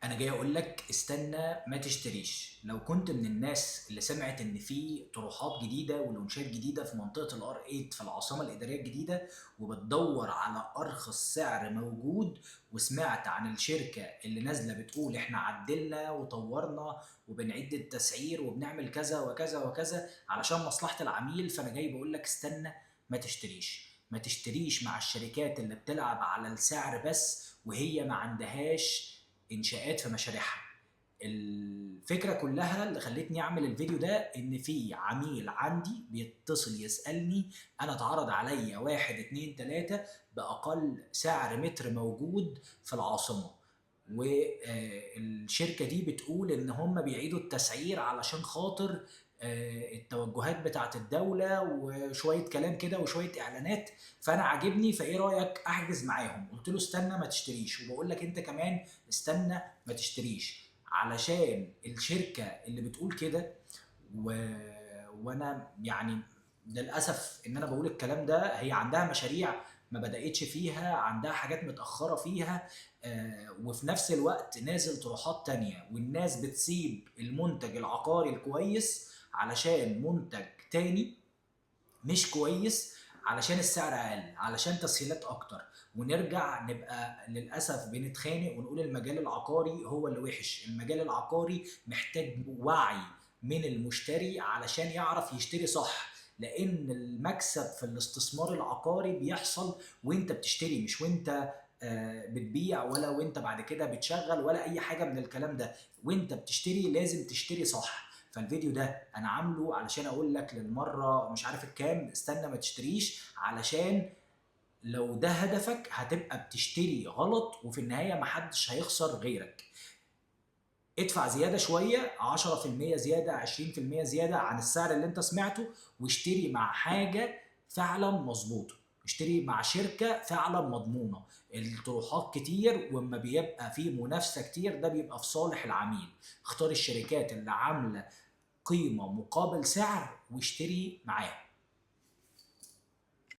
انا جاي اقول لك استنى ما تشتريش. لو كنت من الناس اللي سمعت ان في طروحات جديده ولونشات جديده في منطقه الار 8 في العاصمه الاداريه الجديده، وبتدور على ارخص سعر موجود، وسمعت عن الشركه اللي نازله بتقول احنا عدلنا وطورنا وبنعد التسعير وبنعمل كذا وكذا وكذا علشان مصلحه العميل، فانا جاي بقول لك استنى ما تشتريش. ما تشتريش مع الشركات اللي بتلعب على السعر بس وهي ما عندهاش انشاءات في مشاريعها. الفكره كلها اللي خلتني اعمل الفيديو ده ان في عميل عندي بيتصل يسالني انا اتعرض عليا واحد اتنين تلاته باقل سعر متر موجود في العاصمه، والشركه دي بتقول ان هم بيعيدوا التسعير علشان خاطر التوجهات بتاعت الدوله وشويه كلام كده وشويه اعلانات. فانا عاجبني، فايه رايك احجز معاهم؟ قلت له استنى ما تشتريش، وبقول لك انت كمان استنى ما تشتريش علشان الشركه اللي بتقول كده. و... وانا يعني للاسف ان انا بقول الكلام ده، هي عندها مشاريع ما بدأتش فيها، عندها حاجات متأخرة فيها، وفي نفس الوقت نازل طروحات تانية، والناس بتسيب المنتج العقاري الكويس علشان منتج تاني مش كويس، علشان السعر اقل، علشان تسهيلات اكتر، ونرجع نبقى للاسف بنتخانق ونقول المجال العقاري هو اللي وحش. المجال العقاري محتاج وعي من المشتري علشان يعرف يشتري صح، لان المكسب في الاستثمار العقاري بيحصل وانت بتشتري، مش وانت بتبيع، ولا وانت بعد كده بتشغل، ولا اي حاجه من الكلام ده. وانت بتشتري لازم تشتري صح. فالفيديو ده انا عامله علشان اقول لك للمره مش عارف الكام استنى ما تشتريش، علشان لو ده هدفك هتبقى بتشتري غلط، وفي النهايه محدش هيخسر غيرك. ادفع زياده شويه، 10% زياده، 20% زياده عن السعر اللي انت سمعته، واشتري مع حاجه فعلا مظبوطه، اشتري مع شركه فعلا مضمونه. الطروحات كتير، واما بيبقى في منافسه كتير ده بيبقى في صالح العميل. اختار الشركات اللي عامله قيمه مقابل سعر واشتري معاهم.